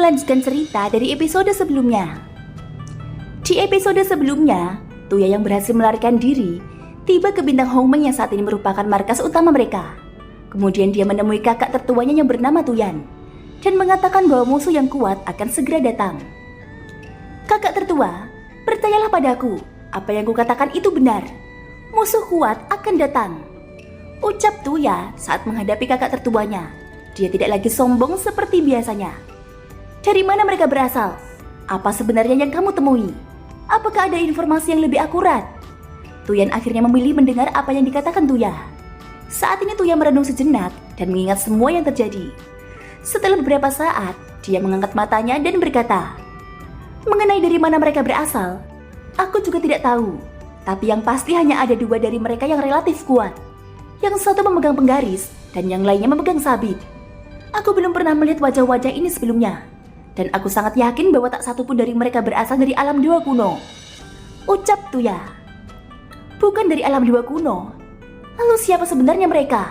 Melanjutkan cerita dari episode sebelumnya. Di episode sebelumnya, Tuya yang berhasil melarikan diri tiba ke bintang Hongmeng yang saat ini merupakan markas utama mereka. Kemudian dia menemui kakak tertuanya yang bernama Tuyan dan mengatakan bahwa musuh yang kuat akan segera datang. Kakak tertua, percayalah padaku, apa yang kukatakan itu benar. Musuh kuat akan datang, ucap Tuya saat menghadapi kakak tertuanya. Dia tidak lagi sombong seperti biasanya. Dari mana mereka berasal? Apa sebenarnya yang kamu temui? Apakah ada informasi yang lebih akurat? Tuyan akhirnya memilih mendengar apa yang dikatakan Tuya. Saat ini Tuya merenung sejenak dan mengingat semua yang terjadi. Setelah beberapa saat, dia mengangkat matanya dan berkata, "Mengenai dari mana mereka berasal, aku juga tidak tahu. Tapi yang pasti hanya ada dua dari mereka yang relatif kuat. Yang satu memegang penggaris dan yang lainnya memegang sabit. Aku belum pernah melihat wajah-wajah ini sebelumnya. Dan aku sangat yakin bahwa tak satu pun dari mereka berasal dari alam dewa kuno," ucap Tuya. Bukan dari alam dewa kuno. Lalu siapa sebenarnya mereka?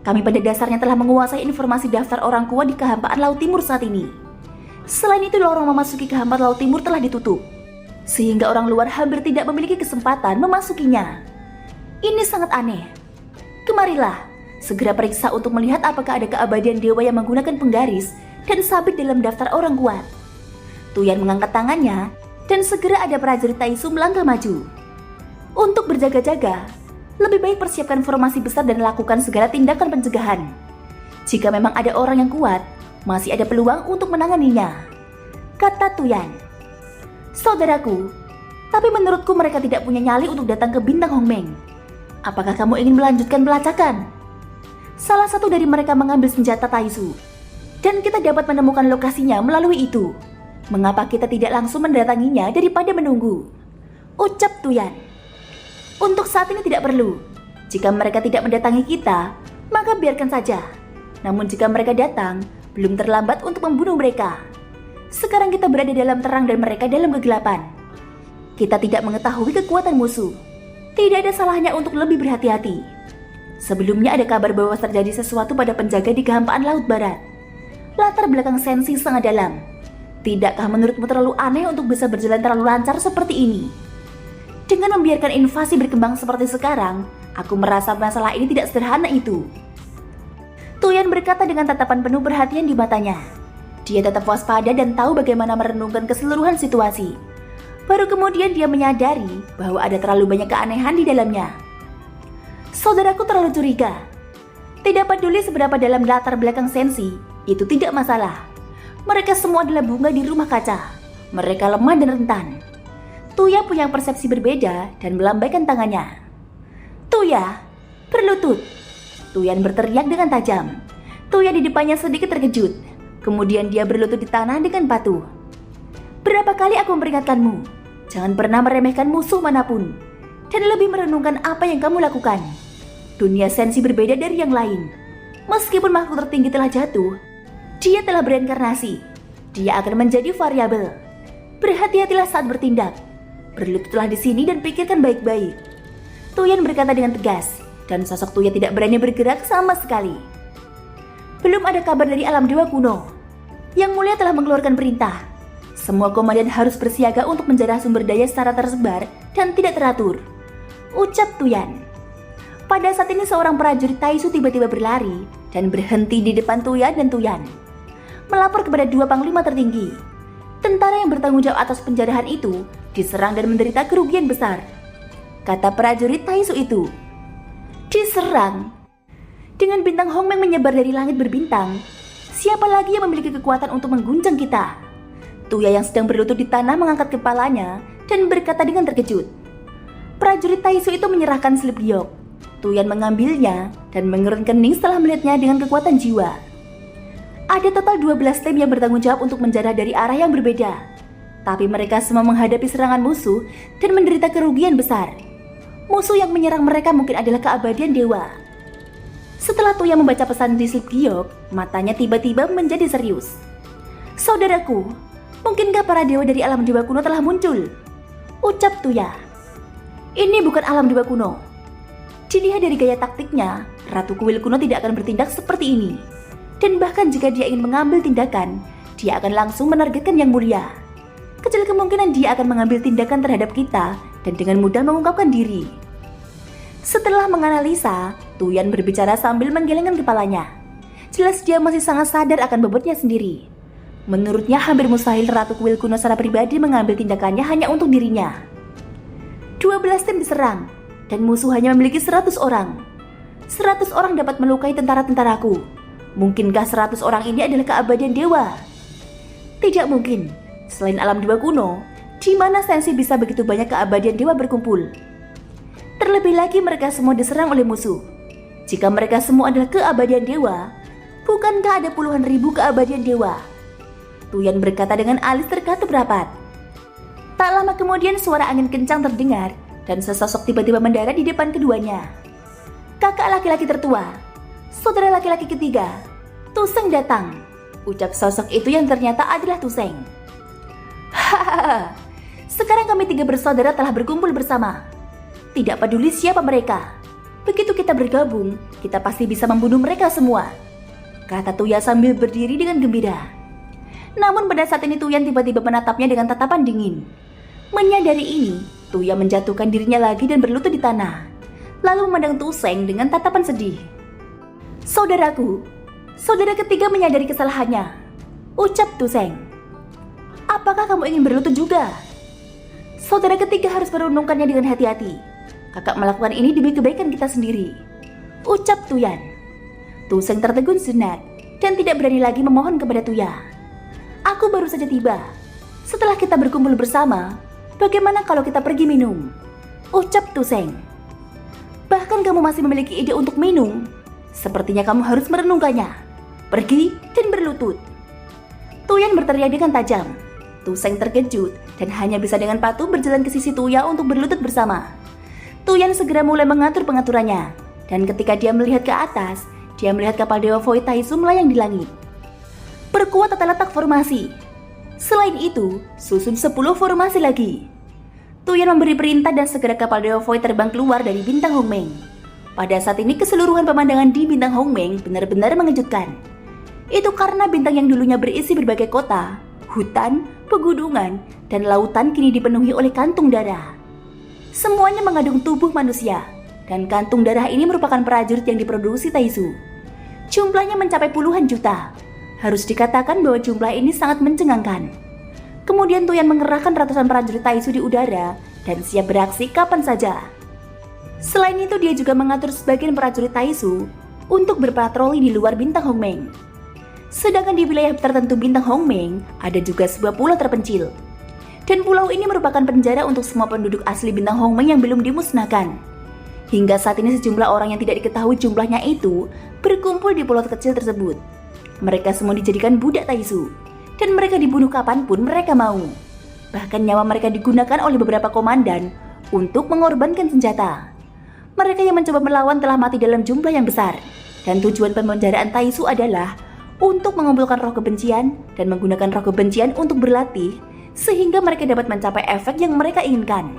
Kami pada dasarnya telah menguasai informasi daftar orang kuat di kehampaan Laut Timur saat ini. Selain itu, lorong memasuki kehampaan Laut Timur telah ditutup, sehingga orang luar hampir tidak memiliki kesempatan memasukinya. Ini sangat aneh. Kemarilah, segera periksa untuk melihat apakah ada keabadian dewa yang menggunakan penggaris dan sabit dalam daftar orang kuat. Tuyan mengangkat tangannya dan segera ada prajurit Taisu melangkah maju. Untuk berjaga-jaga, lebih baik persiapkan formasi besar dan lakukan segala tindakan pencegahan. Jika memang ada orang yang kuat, masih ada peluang untuk menanganinya, kata Tuyan. Saudaraku, tapi menurutku mereka tidak punya nyali untuk datang ke bintang Hongmeng. Apakah kamu ingin melanjutkan pelacakan? Salah satu dari mereka mengambil senjata Taisu, dan kita dapat menemukan lokasinya melalui itu. Mengapa kita tidak langsung mendatanginya daripada menunggu? Ucap Tuyan. Untuk saat ini tidak perlu. Jika mereka tidak mendatangi kita, maka biarkan saja. Namun jika mereka datang, belum terlambat untuk membunuh mereka. Sekarang kita berada dalam terang dan mereka dalam kegelapan. Kita tidak mengetahui kekuatan musuh. Tidak ada salahnya untuk lebih berhati-hati. Sebelumnya ada kabar bahwa terjadi sesuatu pada penjaga di kehampaan Laut Barat. Latar belakang Sensi sangat dalam. Tidakkah menurutmu terlalu aneh untuk bisa berjalan terlalu lancar seperti ini? Dengan membiarkan invasi berkembang seperti sekarang, aku merasa masalah ini tidak sederhana itu. Tuyan berkata dengan tatapan penuh perhatian di matanya. Dia tetap waspada dan tahu bagaimana merenungkan keseluruhan situasi. Baru kemudian dia menyadari bahwa ada terlalu banyak keanehan di dalamnya. Saudaraku terlalu curiga. Tidak peduli seberapa dalam latar belakang Sensi, itu tidak masalah. Mereka semua adalah bunga di rumah kaca. Mereka lemah dan rentan. Tuya punya persepsi berbeda dan melambaikan tangannya. Tuya, berlutut. Tuyan berteriak dengan tajam. Tuya di depannya sedikit terkejut. Kemudian dia berlutut di tanah dengan patuh. Berapa kali aku memperingatkanmu, jangan pernah meremehkan musuh manapun, dan lebih merenungkan apa yang kamu lakukan. Dunia Sensi berbeda dari yang lain. Meskipun makhluk tertinggi telah jatuh, dia telah bereinkarnasi. Dia akan menjadi variabel. Berhati-hatilah saat bertindak. Berlututlah di sini dan pikirkan baik-baik. Tuyan berkata dengan tegas, dan sosok Tuya tidak berani bergerak sama sekali. Belum ada kabar dari alam dewa kuno. Yang Mulia telah mengeluarkan perintah. Semua komandan harus bersiaga untuk menjarah sumber daya secara tersebar dan tidak teratur, ucap Tuyan. Pada saat ini seorang prajurit Taisu tiba-tiba berlari dan berhenti di depan Tuyan dan Tuyan, melapor kepada dua panglima tertinggi. Tentara yang bertanggung jawab atas penjarahan itu diserang dan menderita kerugian besar, kata prajurit Taisu itu. Diserang? Dengan bintang Hongmeng menyebar dari langit berbintang, siapa lagi yang memiliki kekuatan untuk mengguncang kita? Tuya yang sedang berlutut di tanah mengangkat kepalanya dan berkata dengan terkejut. Prajurit Taisu itu menyerahkan slip giok. Tuyan mengambilnya dan mengerun kening setelah melihatnya dengan kekuatan jiwa. Ada total 12 tim yang bertanggung jawab untuk menjarah dari arah yang berbeda. Tapi mereka semua menghadapi serangan musuh dan menderita kerugian besar. Musuh yang menyerang mereka mungkin adalah keabadian dewa. Setelah Tuya membaca pesan di slip giok, matanya tiba-tiba menjadi serius. Saudaraku, mungkinkah para dewa dari alam dewa kuno telah muncul? Ucap Tuya. Ini bukan alam dewa kuno. Dilihat dari gaya taktiknya, Ratu Kuil kuno tidak akan bertindak seperti ini. Dan bahkan jika dia ingin mengambil tindakan, dia akan langsung menargetkan Yang Mulia. Kecil kemungkinan dia akan mengambil tindakan terhadap kita dan dengan mudah mengungkapkan diri. Setelah menganalisa, Tuyan berbicara sambil menggelengkan kepalanya. Jelas dia masih sangat sadar akan bobotnya sendiri. Menurutnya hampir mustahil Ratu Kuil Kuno secara pribadi mengambil tindakannya hanya untuk dirinya. 12 tim diserang, dan musuh hanya memiliki 100 orang. 100 orang dapat melukai tentara-tentaraku. Mungkinkah 100 orang ini adalah keabadian dewa? Tidak mungkin. Selain alam dewa kuno, di mana sensi bisa begitu banyak keabadian dewa berkumpul? Terlebih lagi mereka semua diserang oleh musuh. Jika mereka semua adalah keabadian dewa, bukankah ada puluhan ribu keabadian dewa? Tuyan berkata dengan alis terkatup rapat. Tak lama kemudian suara angin kencang terdengar dan sesosok tiba-tiba mendarat di depan keduanya. Kakak laki-laki tertua, saudara laki-laki ketiga, Tuseng datang. Ucap sosok itu yang ternyata adalah Tuseng. Hahaha, sekarang kami 3 bersaudara telah berkumpul bersama. Tidak peduli siapa mereka. Begitu kita bergabung, kita pasti bisa membunuh mereka semua, kata Tuya sambil berdiri dengan gembira. Namun pada saat ini Tuyan tiba-tiba menatapnya dengan tatapan dingin. Menyadari ini, Tuya menjatuhkan dirinya lagi dan berlutut di tanah, lalu memandang Tuseng dengan tatapan sedih. Saudaraku, saudara ketiga menyadari kesalahannya, ucap Tuseng. Apakah kamu ingin berlutut juga? Saudara ketiga harus merenungkannya dengan hati-hati. Kakak melakukan ini demi kebaikan kita sendiri, ucap Tuyan. Tuseng tertegun sejenak dan tidak berani lagi memohon kepada Tuya. Aku baru saja tiba. Setelah kita berkumpul bersama, bagaimana kalau kita pergi minum? Ucap Tuseng. Bahkan kamu masih memiliki ide untuk minum? Sepertinya kamu harus merenungkannya. Pergi dan berlutut. Tuyan berteriak dengan tajam. Tuseng terkejut dan hanya bisa dengan patuh berjalan ke sisi Tuya untuk berlutut bersama. Tuyan segera mulai mengatur pengaturannya, dan ketika dia melihat ke atas, dia melihat kapal Dewa Void Taisu melayang di langit. Perkuat tata letak formasi. Selain itu, susun 10 formasi lagi. Tuyan memberi perintah dan segera kapal Dewa Void terbang keluar dari bintang Hongmeng. Pada saat ini keseluruhan pemandangan di bintang Hongmeng benar-benar mengejutkan. Itu karena bintang yang dulunya berisi berbagai kota, hutan, pegunungan, dan lautan kini dipenuhi oleh kantung darah. Semuanya mengandung tubuh manusia, dan kantung darah ini merupakan prajurit yang diproduksi Taisu. Jumlahnya mencapai puluhan juta. Harus dikatakan bahwa jumlah ini sangat mencengangkan. Kemudian Tuyan mengerahkan ratusan prajurit Taisu di udara dan siap beraksi kapan saja. Selain itu dia juga mengatur sebagian prajurit Taisu untuk berpatroli di luar bintang Hongmeng. Sedangkan di wilayah tertentu bintang Hongmeng ada juga sebuah pulau terpencil. Dan pulau ini merupakan penjara untuk semua penduduk asli bintang Hongmeng yang belum dimusnahkan. Hingga saat ini sejumlah orang yang tidak diketahui jumlahnya itu berkumpul di pulau kecil tersebut. Mereka semua dijadikan budak Taisu, dan mereka dibunuh kapanpun mereka mau. Bahkan nyawa mereka digunakan oleh beberapa komandan untuk mengorbankan senjata. Mereka yang mencoba melawan telah mati dalam jumlah yang besar, dan tujuan pemenjaraan Taisu adalah untuk mengumpulkan roh kebencian dan menggunakan roh kebencian untuk berlatih sehingga mereka dapat mencapai efek yang mereka inginkan.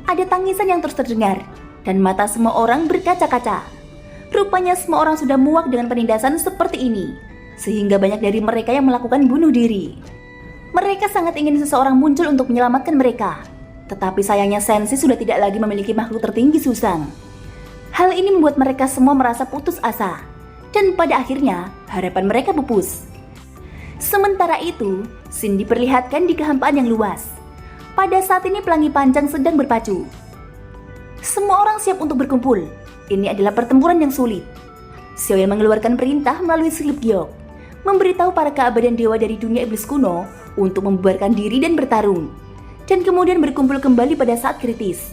Ada tangisan yang terus terdengar dan mata semua orang berkaca-kaca. Rupanya semua orang sudah muak dengan penindasan seperti ini, sehingga banyak dari mereka yang melakukan bunuh diri. Mereka sangat ingin seseorang muncul untuk menyelamatkan mereka, tetapi sayangnya Sensi sudah tidak lagi memiliki makhluk tertinggi Susang. Hal ini membuat mereka semua merasa putus asa, dan pada akhirnya harapan mereka pupus. Sementara itu, Sin diperlihatkan di kehampaan yang luas. Pada saat ini pelangi panjang sedang berpacu. Semua orang siap untuk berkumpul. Ini adalah pertempuran yang sulit. Xiaoyan mengeluarkan perintah melalui silip giok, memberitahu para keabadian dewa dari dunia iblis kuno untuk membubarkan diri dan bertarung, dan kemudian berkumpul kembali pada saat kritis.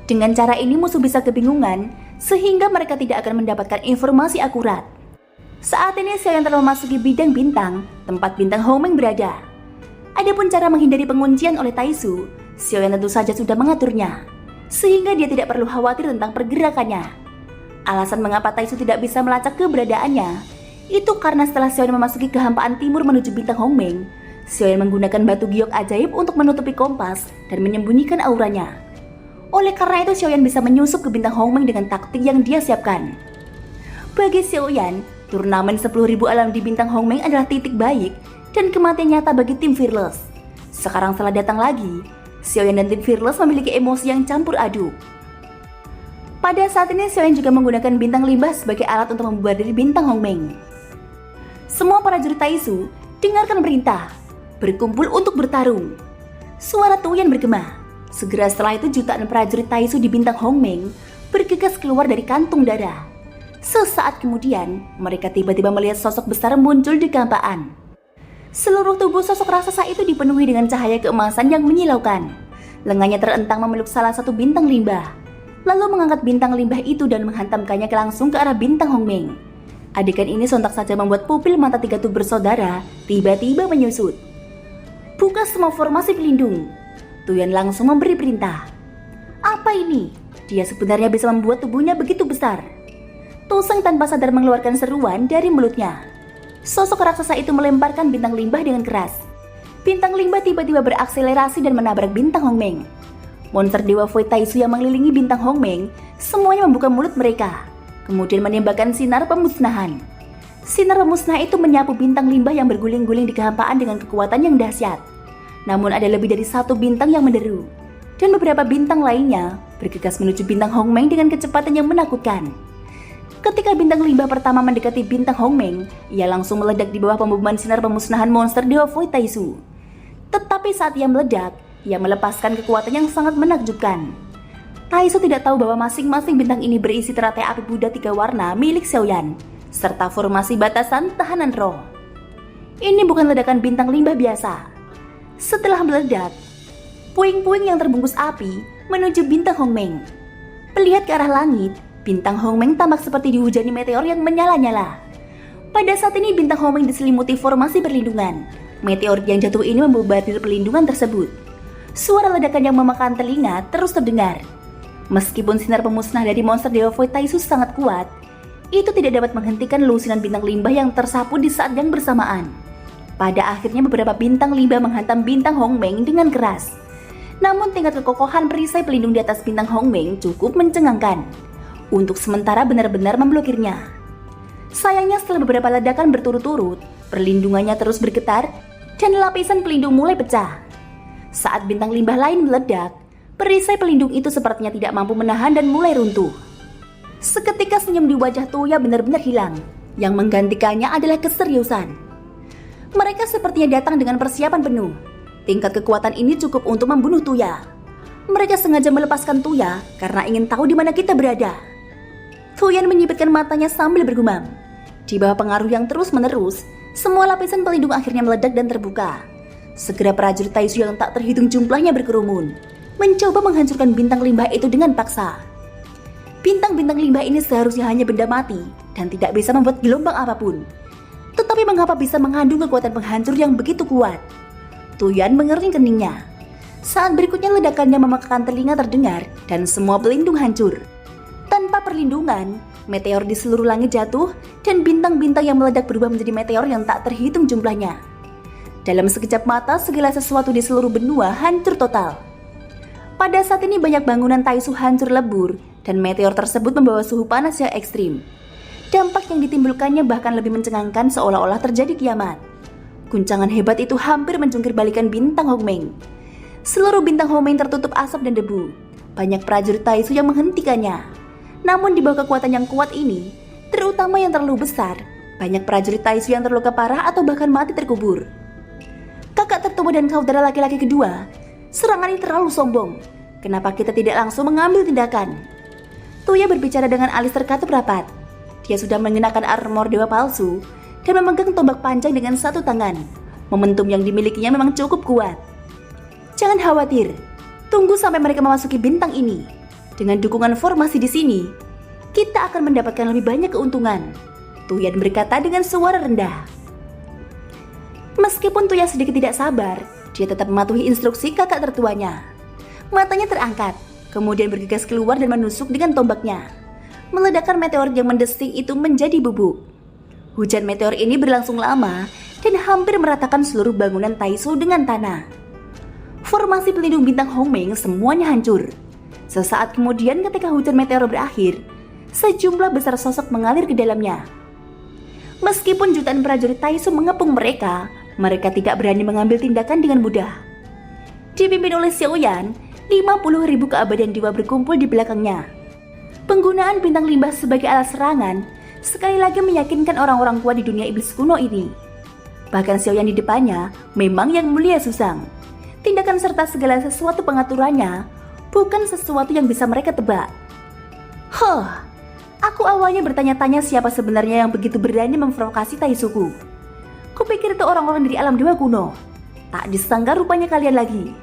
Dengan cara ini musuh bisa kebingungan, sehingga mereka tidak akan mendapatkan informasi akurat. Saat ini Xiaoyan telah memasuki bidang bintang, tempat bintang Hongmeng berada. Adapun cara menghindari penguncian oleh Taisu, Xiaoyan tentu saja sudah mengaturnya, sehingga dia tidak perlu khawatir tentang pergerakannya. Alasan mengapa Taisu tidak bisa melacak keberadaannya, itu karena setelah Xiaoyan memasuki kehampaan timur menuju bintang Hongmeng, Xiaoyan menggunakan batu giok ajaib untuk menutupi kompas dan menyembunyikan auranya. Oleh karena itu Xiaoyan bisa menyusup ke bintang Hongmeng dengan taktik yang dia siapkan. Bagi Xiaoyan, Turnamen 10.000 alam di bintang Hongmeng adalah titik baik dan kematian nyata bagi tim Fearless. Sekarang setelah datang lagi, Xiaoyan dan tim Fearless memiliki emosi yang campur aduk. Pada saat ini Xiaoyan juga menggunakan bintang limbah sebagai alat untuk membubar diri bintang Hongmeng. Semua prajurit Taisu dengarkan perintah, berkumpul untuk bertarung. Suara Tuyan bergema. Segera setelah itu jutaan prajurit Taisu di bintang Hongmeng bergegas keluar dari kantung darah. Sesaat kemudian, mereka tiba-tiba melihat sosok besar muncul di kehampaan. Seluruh tubuh sosok raksasa itu dipenuhi dengan cahaya keemasan yang menyilaukan. Lengannya terentang memeluk salah satu bintang limbah, lalu mengangkat bintang limbah itu dan menghantamkannya langsung ke arah bintang Hongmeng. Adegan ini sontak saja membuat pupil mata tiga tubuh bersaudara tiba-tiba menyusut. Buka semua formasi pelindung. Tuyan langsung memberi perintah. Apa ini? Dia sebenarnya bisa membuat tubuhnya begitu besar. Toseng tanpa sadar mengeluarkan seruan dari mulutnya. Sosok raksasa itu melemparkan bintang limbah dengan keras. Bintang limbah tiba-tiba berakselerasi dan menabrak bintang Hongmeng. Monster Dewa Void Taisu yang mengelilingi bintang Hongmeng semuanya membuka mulut mereka, kemudian menembakkan sinar pemusnahan. Sinar pemusnah itu menyapu bintang limbah yang berguling-guling di kehampaan dengan kekuatan yang dahsyat. Namun ada lebih dari satu bintang yang menderu, dan beberapa bintang lainnya bergegas menuju bintang Hongmeng dengan kecepatan yang menakutkan. Ketika bintang limbah pertama mendekati bintang Hongmeng, ia langsung meledak di bawah pembunuhan sinar pemusnahan monster Dewa Void Taisu. Tetapi saat ia meledak, ia melepaskan kekuatan yang sangat menakjubkan. Taisu tidak tahu bahwa masing-masing bintang ini berisi teratai api Buddha 3 warna milik Xiaoyan, serta formasi batasan tahanan roh. Ini bukan ledakan bintang limbah biasa. Setelah meledak, puing-puing yang terbungkus api menuju bintang Hongmeng. Melihat ke arah langit, bintang Hongmeng tampak seperti dihujani meteor yang menyala-nyala. Pada saat ini bintang Hongmeng diselimuti formasi perlindungan. Meteor yang jatuh ini membombardir perlindungan tersebut. Suara ledakan yang memakan telinga terus terdengar. Meskipun sinar pemusnah dari monster Dewa Void Taisu sangat kuat, itu tidak dapat menghentikan lusinan bintang limbah yang tersapu di saat yang bersamaan. Pada akhirnya beberapa bintang limbah menghantam bintang Hongmeng dengan keras. Namun tingkat kekokohan perisai pelindung di atas bintang Hongmeng cukup mencengangkan untuk sementara benar-benar memblokirnya. Sayangnya setelah beberapa ledakan berturut-turut, perlindungannya terus bergetar dan lapisan pelindung mulai pecah. Saat bintang limbah lain meledak, perisai pelindung itu sepertinya tidak mampu menahan dan mulai runtuh. Seketika senyum di wajah Tuya benar-benar hilang. Yang menggantikannya adalah keseriusan. Mereka sepertinya datang dengan persiapan penuh. Tingkat kekuatan ini cukup untuk membunuh Tuya. Mereka sengaja melepaskan Tuya karena ingin tahu di mana kita berada. Tuyan menyipitkan matanya sambil bergumam. Di bawah pengaruh yang terus-menerus, semua lapisan pelindung akhirnya meledak dan terbuka. Segera prajurit Taisu yang tak terhitung jumlahnya berkerumun, mencoba menghancurkan bintang limbah itu dengan paksa. Bintang-bintang limbah ini seharusnya hanya benda mati dan tidak bisa membuat gelombang apapun. Tetapi mengapa bisa mengandung kekuatan penghancur yang begitu kuat? Tuyan mengering keningnya. Saat berikutnya ledakannya memekakan telinga terdengar dan semua pelindung hancur. Tanpa perlindungan, meteor di seluruh langit jatuh dan bintang-bintang yang meledak berubah menjadi meteor yang tak terhitung jumlahnya. Dalam sekejap mata, segala sesuatu di seluruh benua hancur total. Pada saat ini banyak bangunan Taisu hancur lebur dan meteor tersebut membawa suhu panas yang ekstrim. Dampak yang ditimbulkannya bahkan lebih mencengangkan seolah-olah terjadi kiamat. Guncangan hebat itu hampir mencungkir balikan bintang Hongmeng. Seluruh bintang Hongmeng tertutup asap dan debu. Banyak prajurit Taisu yang menghentikannya. Namun di bawah kekuatan yang kuat ini, terutama yang terlalu besar, banyak prajurit Taisu yang terluka parah atau bahkan mati terkubur. Kakak tertua dan saudara laki-laki kedua, serangan ini terlalu sombong. Kenapa kita tidak langsung mengambil tindakan? Tuya berbicara dengan alis terkatup rapat. Dia sudah mengenakan armor dewa palsu dan memegang tombak panjang dengan satu tangan. Momentum yang dimilikinya memang cukup kuat. Jangan khawatir, tunggu sampai mereka memasuki bintang ini. Dengan dukungan formasi di sini, kita akan mendapatkan lebih banyak keuntungan. Tuyan berkata dengan suara rendah. Meskipun Tuya sedikit tidak sabar, dia tetap mematuhi instruksi kakak tertuanya. Matanya terangkat, kemudian bergegas keluar dan menusuk dengan tombaknya. Meledakkan meteor yang mendesing itu menjadi bubuk. Hujan meteor ini berlangsung lama dan hampir meratakan seluruh bangunan Taisu dengan tanah. Formasi pelindung bintang Hongmeng semuanya hancur. Sesaat kemudian ketika hujan meteor berakhir, sejumlah besar sosok mengalir ke dalamnya. Meskipun jutaan prajurit Taisu mengepung mereka tidak berani mengambil tindakan dengan mudah. Dipimpin oleh Xiaoyan, 50.000 keabadian dewa berkumpul di belakangnya. Penggunaan bintang limbah sebagai alat serangan sekali lagi meyakinkan orang-orang kuat di dunia iblis kuno ini. Bahkan Xiaoyan di depannya memang yang mulia Susang. Tindakan serta segala sesuatu pengaturannya bukan sesuatu yang bisa mereka tebak. Aku awalnya bertanya-tanya siapa sebenarnya yang begitu berani memprovokasi Taisuku. Kupikir itu orang-orang dari alam dewa kuno. Tak disangka rupanya kalian lagi.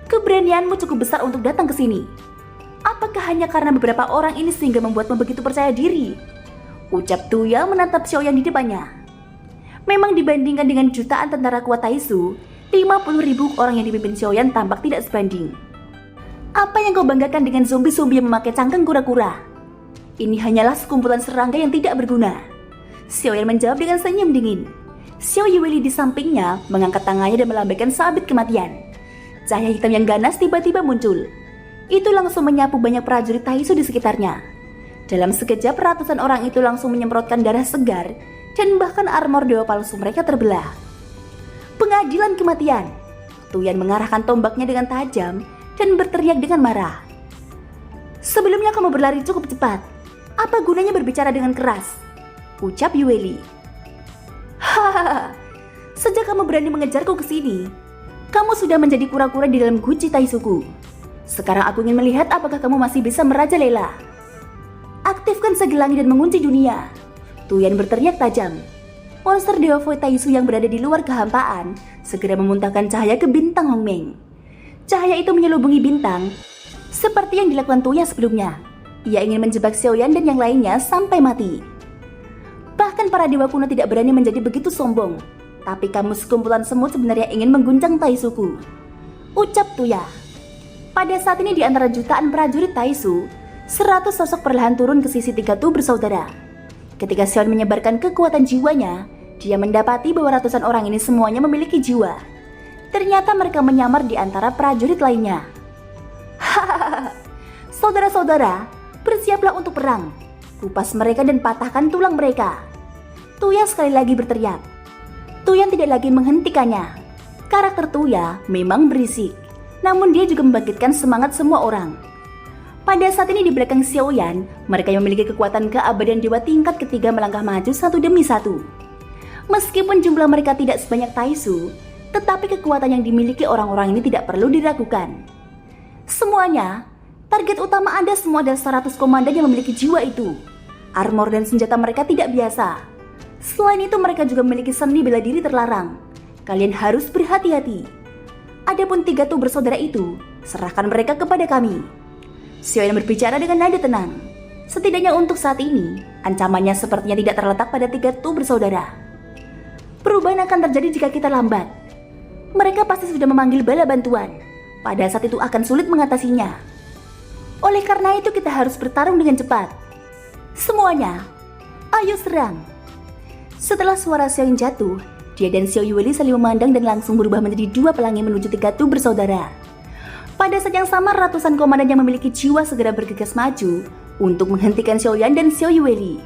Keberanianmu cukup besar untuk datang ke sini. Apakah hanya karena beberapa orang ini sehingga membuatmu begitu percaya diri? Ucap Tuya menatap Xiaoyan di depannya. Memang dibandingkan dengan jutaan tentara kuat Taisu, 50.000 orang yang dipimpin Xiaoyan tampak tidak sebanding. Apa yang kau banggakan dengan zombie-zombie yang memakai cangkang kura-kura? Ini hanyalah sekumpulan serangga yang tidak berguna. Xiaoyan menjawab dengan senyum dingin. Xiao Yueli di sampingnya mengangkat tangannya dan melambaikan sabit kematian. Cahaya hitam yang ganas tiba-tiba muncul. Itu langsung menyapu banyak prajurit Taisu di sekitarnya. Dalam sekejap ratusan orang itu langsung menyemprotkan darah segar dan bahkan armor dewa palsu mereka terbelah. Pengadilan kematian. Tuyan mengarahkan tombaknya dengan tajam dan berteriak dengan marah. Sebelumnya kamu berlari cukup cepat. Apa gunanya berbicara dengan keras? Ucap Yueli. Hahaha, sejak kamu berani mengejarku ke sini, kamu sudah menjadi kura-kura di dalam guci Taisuku. Sekarang aku ingin melihat apakah kamu masih bisa merajalela. Aktifkan segelangi dan mengunci dunia. Tuyan berteriak tajam. Monster Dewa Void Taisu yang berada di luar kehampaan segera memuntahkan cahaya ke bintang Hongmeng. Cahaya itu menyelubungi bintang, seperti yang dilakukan Tuya sebelumnya. Ia ingin menjebak Xiaoyan dan yang lainnya sampai mati. Bahkan para dewa kuno tidak berani menjadi begitu sombong. Tapi kamu sekumpulan semut sebenarnya ingin mengguncang Taisuku. Ucap Tuya. Pada saat ini di antara jutaan prajurit Taisu, 100 sosok perlahan turun ke sisi tiga tubuh bersaudara. Ketika Xiaoyan menyebarkan kekuatan jiwanya, dia mendapati bahwa ratusan orang ini semuanya memiliki jiwa. Ternyata mereka menyamar di antara prajurit lainnya. Hahaha, saudara-saudara, bersiaplah untuk perang. Kupas mereka dan patahkan tulang mereka. Tuya sekali lagi berteriak. Tuyan tidak lagi menghentikannya. Karakter Tuya memang berisik, namun dia juga membangkitkan semangat semua orang. Pada saat ini di belakang Xiaoyan, mereka yang memiliki kekuatan keabadian dewa tingkat ketiga melangkah maju satu demi satu. Meskipun jumlah mereka tidak sebanyak Taisu, tetapi kekuatan yang dimiliki orang-orang ini tidak perlu diragukan. Semuanya, target utama Anda semua adalah 100 komandan yang memiliki jiwa itu. Armor dan senjata mereka tidak biasa. Selain itu mereka juga memiliki seni bela diri terlarang. Kalian harus berhati-hati. Adapun tiga tuh bersaudara itu, serahkan mereka kepada kami. Xiaoyan berbicara dengan nada tenang. Setidaknya untuk saat ini, ancamannya sepertinya tidak terletak pada tiga tuh bersaudara. Perubahan akan terjadi jika kita lambat. Mereka pasti sudah memanggil bala bantuan. Pada saat itu akan sulit mengatasinya. Oleh karena itu kita harus bertarung dengan cepat. Semuanya, ayo serang. Setelah suara Xiaoyan jatuh, dia dan Xiao Yueli saling memandang dan langsung berubah menjadi dua pelangi menuju tiga tuh bersaudara. Pada saat yang sama, ratusan komandan yang memiliki jiwa segera bergegas maju untuk menghentikan Xiaoyan dan Xiao Yueli.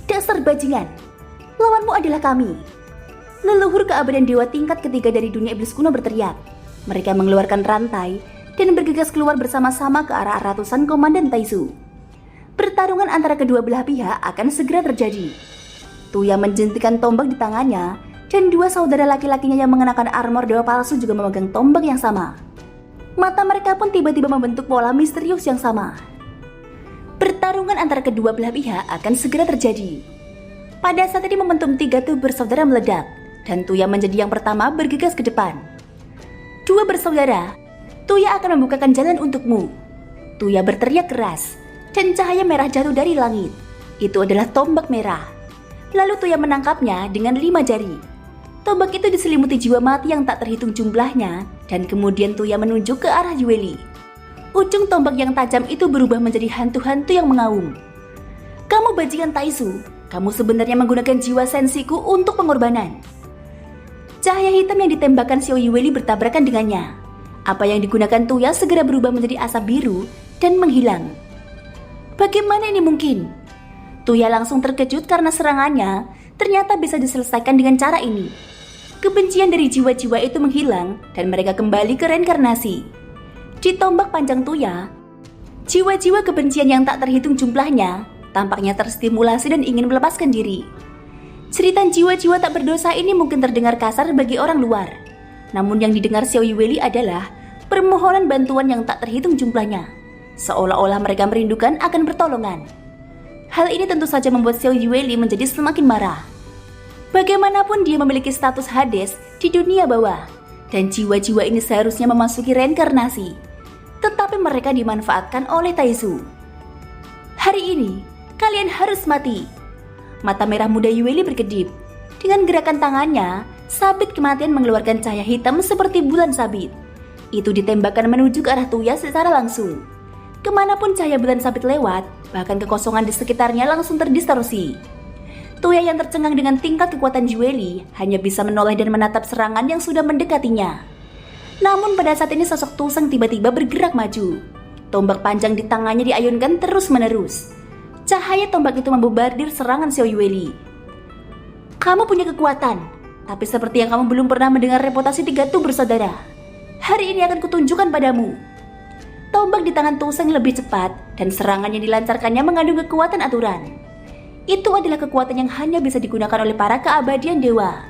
Dasar bajingan, lawanmu adalah kami. Leluhur keabadian dewa tingkat ketiga dari dunia iblis kuno berteriak. Mereka mengeluarkan rantai dan bergegas keluar bersama-sama ke arah ratusan komandan Taisu. Pertarungan antara kedua belah pihak akan segera terjadi. Tuya menjentikan tombak di tangannya dan dua saudara laki-lakinya yang mengenakan armor dewa palsu juga memegang tombak yang sama. Mata mereka pun tiba-tiba membentuk pola misterius yang sama. Pertarungan antara kedua belah pihak akan segera terjadi. Pada saat ini momentum tiga tuh bersaudara meledak dan Tuya menjadi yang pertama bergegas ke depan. Dua bersaudara, Tuya akan membukakan jalan untukmu. Tuya berteriak keras dan cahaya merah jatuh dari langit. Itu adalah tombak merah. Lalu Tuya menangkapnya dengan 5 jari. Tombak itu diselimuti jiwa mati yang tak terhitung jumlahnya, dan kemudian Tuya menunjuk ke arah Yueli. Ujung tombak yang tajam itu berubah menjadi hantu-hantu yang mengaum. Kamu bajingan Taisu, kamu sebenarnya menggunakan jiwa sensiku untuk pengorbanan. Cahaya hitam yang ditembakkan Xiao Yueli bertabrakan dengannya. Apa yang digunakan Tuya segera berubah menjadi asap biru dan menghilang. Bagaimana ini mungkin? Tuya langsung terkejut karena serangannya Ternyata bisa diselesaikan dengan cara ini. Kebencian dari jiwa-jiwa itu menghilang dan mereka kembali ke reinkarnasi. Di tombak panjang Tuya, jiwa-jiwa kebencian yang tak terhitung jumlahnya tampaknya terstimulasi dan ingin melepaskan diri. Cerita jiwa-jiwa tak berdosa ini mungkin terdengar kasar bagi orang luar. Namun yang didengar Xiao Yueli adalah permohonan bantuan yang tak terhitung jumlahnya. Seolah-olah mereka merindukan akan pertolongan. Hal ini tentu saja membuat Xiao Yueli menjadi semakin marah. Bagaimanapun dia memiliki status Hades di dunia bawah, dan jiwa-jiwa ini seharusnya memasuki reinkarnasi. Tetapi mereka dimanfaatkan oleh Taizu. Hari ini, kalian harus mati. Mata merah muda Yueli berkedip. Dengan gerakan tangannya, sabit kematian mengeluarkan cahaya hitam seperti bulan sabit. Itu ditembakkan menuju ke arah Tuya secara langsung. Kemanapun cahaya bulan sabit lewat, bahkan kekosongan di sekitarnya langsung terdistorsi. Tuya yang tercengang dengan tingkat kekuatan Yueli hanya bisa menoleh dan menatap serangan yang sudah mendekatinya. Namun pada saat ini sosok Tuseng tiba-tiba bergerak maju. Tombak panjang di tangannya diayunkan terus-menerus. Cahaya tombak itu membobardir serangan Xiao Yueli. Kamu punya kekuatan, tapi seperti yang kamu belum pernah mendengar reputasi 3 Tu bersaudara. Hari ini akan kutunjukkan padamu. Tombak di tangan Tuseng lebih cepat dan serangan yang dilancarkannya mengandung kekuatan aturan. Itu adalah kekuatan yang hanya bisa digunakan oleh para keabadian dewa.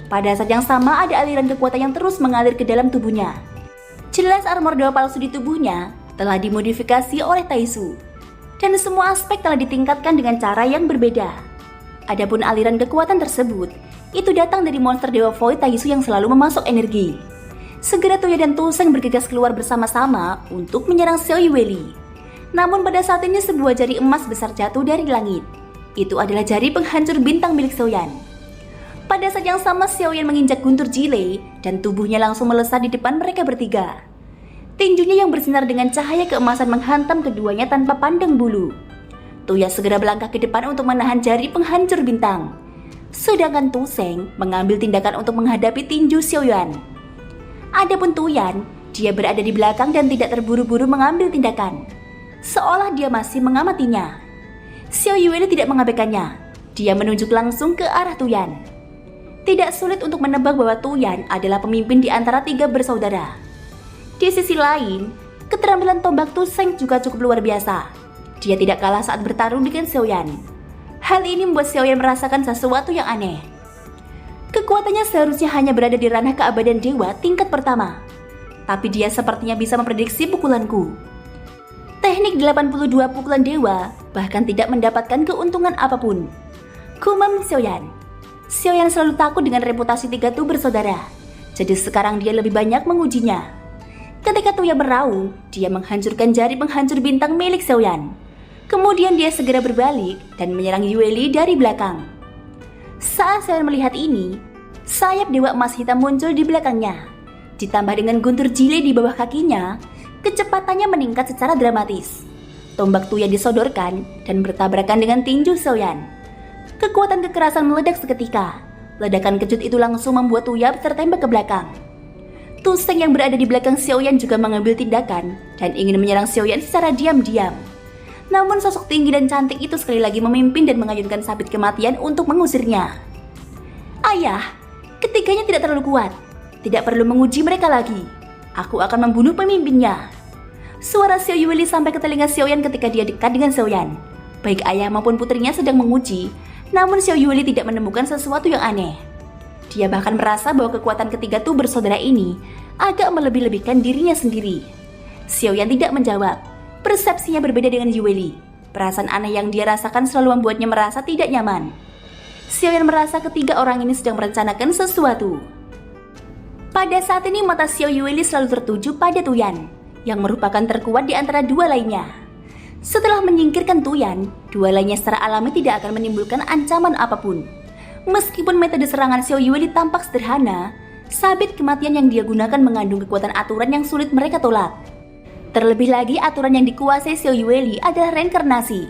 Pada saat yang sama ada aliran kekuatan yang terus mengalir ke dalam tubuhnya. Jelas armor dewa palsu di tubuhnya telah dimodifikasi oleh Taizu. Dan semua aspek telah ditingkatkan dengan cara yang berbeda. Adapun aliran kekuatan tersebut, itu datang dari monster dewa Void Taizu yang selalu memasok energi. Segera Tuya dan Tuseng bergegas keluar bersama-sama untuk menyerang Xiao Yueli. Namun pada saat ini sebuah jari emas besar jatuh dari langit. Itu adalah jari penghancur bintang milik Xiaoyan. Pada saat yang sama Xiaoyan menginjak guntur Jile dan tubuhnya langsung melesat di depan mereka bertiga. Tinjunya yang bersinar dengan cahaya keemasan menghantam keduanya tanpa pandang bulu. Tuya segera melangkah ke depan untuk menahan jari penghancur bintang. Sedangkan Tuseng mengambil tindakan untuk menghadapi tinju Xiaoyan. Adapun Tuyan, dia berada di belakang dan tidak terburu-buru mengambil tindakan. Seolah dia masih mengamatinya. Xiao Yueli tidak mengabaikannya. Dia menunjuk langsung ke arah Tuyan. Tidak sulit untuk menebak bahwa Tuyan adalah pemimpin di antara 3 bersaudara. Di sisi lain, keterampilan tombak Tuseng juga cukup luar biasa. Dia tidak kalah saat bertarung dengan Xiaoyan. Hal ini membuat Xiaoyan merasakan sesuatu yang aneh. Kekuatannya seharusnya hanya berada di ranah keabadian dewa tingkat pertama. Tapi dia sepertinya bisa memprediksi pukulanku. Teknik 82 pukulan dewa bahkan tidak mendapatkan keuntungan apapun. Kumam Xiaoyan. Xiaoyan selalu takut dengan reputasi 3 Tu bersaudara. Jadi sekarang dia lebih banyak mengujinya. Ketika Tuya meraung, dia menghancurkan jari penghancur bintang milik Xiaoyan. Kemudian dia segera berbalik dan menyerang Yueli dari belakang. Saat Xiaoyan melihat ini, sayap dewa emas hitam muncul di belakangnya. Ditambah dengan guntur Jile di bawah kakinya, kecepatannya meningkat secara dramatis. Tombak Tuya disodorkan dan bertabrakan dengan tinju Xiaoyan. Kekuatan kekerasan meledak seketika. Ledakan kejut itu langsung membuat Tuya tertembak ke belakang. Tuseng yang berada di belakang Xiaoyan juga mengambil tindakan dan ingin menyerang Xiaoyan secara diam-diam. Namun sosok tinggi dan cantik itu sekali lagi memimpin dan mengayunkan sabit kematian untuk mengusirnya. Ayah, ketiganya tidak terlalu kuat. Tidak perlu menguji mereka lagi. Aku akan membunuh pemimpinnya. Suara Xiao Yueli sampai ke telinga Xiaoyan ketika dia dekat dengan Xiaoyan. Baik ayah maupun putrinya sedang menguji, namun Xiao Yueli tidak menemukan sesuatu yang aneh. Dia bahkan merasa bahwa kekuatan ketiga Tu bersaudara ini agak melebih-lebihkan dirinya sendiri. Xiaoyan tidak menjawab. Persepsinya berbeda dengan Yueli. Perasaan aneh yang dia rasakan selalu membuatnya merasa tidak nyaman. Xiaoyan merasa ketiga orang ini sedang merencanakan sesuatu. Pada saat ini mata Xiao Yueli selalu tertuju pada Tuyan, yang merupakan terkuat di antara 2 lainnya. Setelah menyingkirkan Tuyan, 2 lainnya secara alami tidak akan menimbulkan ancaman apapun. Meskipun metode serangan Xiao Yueli tampak sederhana, sabit kematian yang dia gunakan mengandung kekuatan aturan yang sulit mereka tolak. Terlebih lagi aturan yang dikuasai Xiao Yueli adalah reinkarnasi.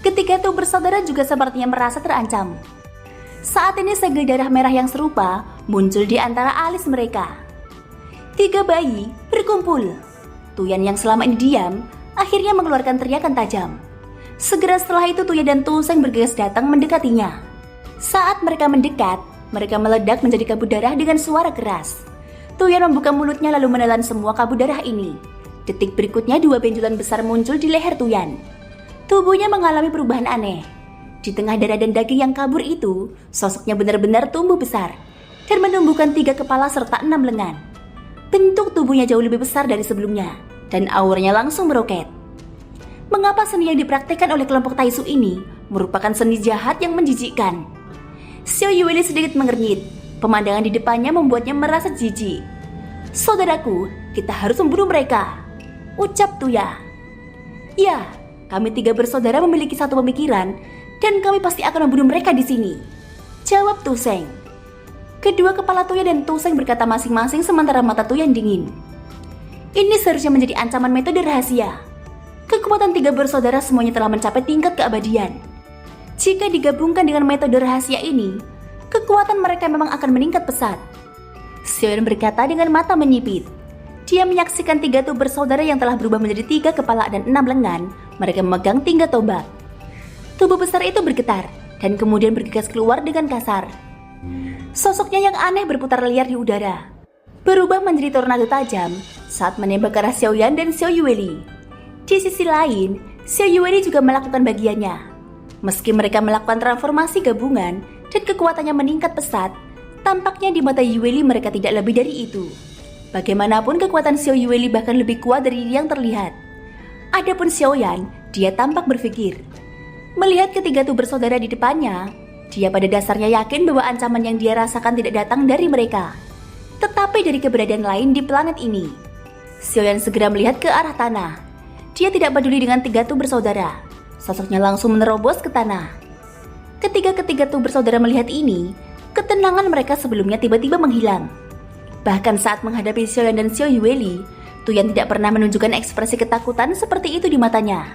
Ketiga Tu bersaudara juga sepertinya merasa terancam. Saat ini segel darah merah yang serupa muncul di antara alis mereka. 3 bayi berkumpul. Tuyan yang selama ini diam akhirnya mengeluarkan teriakan tajam. Segera setelah itu Tuya dan Tuseng bergegas datang mendekatinya. Saat mereka mendekat, mereka meledak menjadi kabut darah dengan suara keras. Tuyan membuka mulutnya lalu menelan semua kabut darah ini. Detik berikutnya 2 benjolan besar muncul di leher Tuyan. Tubuhnya mengalami perubahan aneh. Di tengah darah dan daging yang kabur itu, sosoknya benar-benar tumbuh besar dan menumbuhkan 3 kepala serta 6 lengan. Bentuk tubuhnya jauh lebih besar dari sebelumnya dan auranya langsung meroket. Mengapa seni yang dipraktikkan oleh kelompok Taisu ini merupakan seni jahat yang menjijikkan? Xiao Yueli sedikit mengernyit. Pemandangan di depannya membuatnya merasa jijik. "Saudaraku, kita harus membunuh mereka," ucap Tuya. "Ya, kami 3 bersaudara memiliki satu pemikiran dan kami pasti akan membunuh mereka di sini," jawab Tu Seng. Kedua kepala Tuya dan Tu Seng berkata masing-masing sementara mata Tuyan dingin. Ini seharusnya menjadi ancaman metode rahasia. Kekuatan 3 bersaudara semuanya telah mencapai tingkat keabadian. Jika digabungkan dengan metode rahasia ini, kekuatan mereka memang akan meningkat pesat. Xiaoyan berkata dengan mata menyipit. Dia menyaksikan 3 Tu bersaudara yang telah berubah menjadi 3 kepala dan 6 lengan. Mereka memegang 3 tombak. Tubuh besar itu bergetar dan kemudian bergegas keluar dengan kasar. Sosoknya yang aneh berputar liar di udara, berubah menjadi tornado tajam saat menembak ke arah Xiaoyan dan Xiao Yueli. Di sisi lain, Xiao Yueli juga melakukan bagiannya. Meski mereka melakukan transformasi gabungan dan kekuatannya meningkat pesat, tampaknya di mata Yueli mereka tidak lebih dari itu. Bagaimanapun kekuatan Xiao Yueli bahkan lebih kuat dari yang terlihat. Adapun Xiaoyan, dia tampak berpikir. Melihat ketiga Tu bersaudara di depannya, dia pada dasarnya yakin bahwa ancaman yang dia rasakan tidak datang dari mereka, tetapi dari keberadaan lain di planet ini. Xiaoyan segera melihat ke arah tanah. Dia tidak peduli dengan 3 Tu bersaudara. Sosoknya langsung menerobos ke tanah. Ketika ketiga Tu bersaudara melihat ini, ketenangan mereka sebelumnya tiba-tiba menghilang. Bahkan saat menghadapi Xiaoyan dan Xiao Yueli, Tuyan tidak pernah menunjukkan ekspresi ketakutan seperti itu di matanya.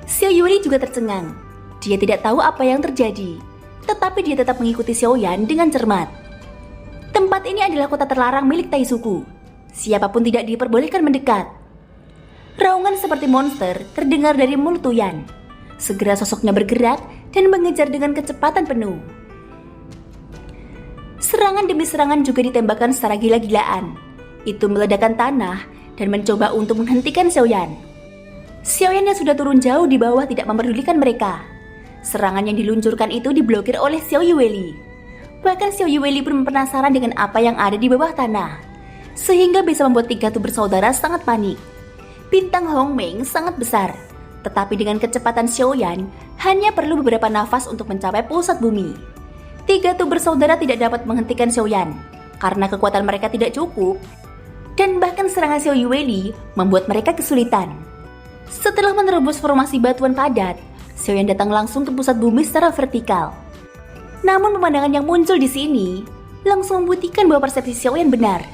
Xiao Yueli juga tercengang. Dia tidak tahu apa yang terjadi, tetapi dia tetap mengikuti Xiaoyan dengan cermat. Tempat ini adalah kota terlarang milik Taisuku. Siapapun tidak diperbolehkan mendekat. Raungan seperti monster terdengar dari mulut Tuyan. Segera sosoknya bergerak dan mengejar dengan kecepatan penuh. Serangan demi serangan juga ditembakkan secara gila-gilaan. Itu meledakkan tanah dan mencoba untuk menghentikan Xiaoyan. Xiaoyan yang sudah turun jauh di bawah tidak memperdulikan mereka. Serangan yang diluncurkan itu diblokir oleh Xiao Yueli. Bahkan Xiao Yueli pun penasaran dengan apa yang ada di bawah tanah, sehingga bisa membuat 3 Tu bersaudara sangat panik. Bintang Hongmeng sangat besar, tetapi dengan kecepatan Xiaoyan hanya perlu beberapa nafas untuk mencapai pusat bumi. 3 Tu bersaudara tidak dapat menghentikan Xiaoyan karena kekuatan mereka tidak cukup, dan bahkan serangan Xiao Yueli membuat mereka kesulitan. Setelah menerobos formasi batuan padat, Xiaoyan datang langsung ke pusat bumi secara vertikal. Namun pemandangan yang muncul di sini langsung membuktikan bahwa persepsi Xiaoyan benar.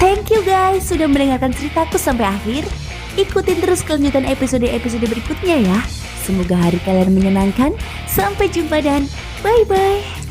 Thank you guys sudah mendengarkan ceritaku sampai akhir. Ikutin terus kelanjutan episode-episode berikutnya ya. Semoga hari kalian menyenangkan. Sampai jumpa dan bye-bye.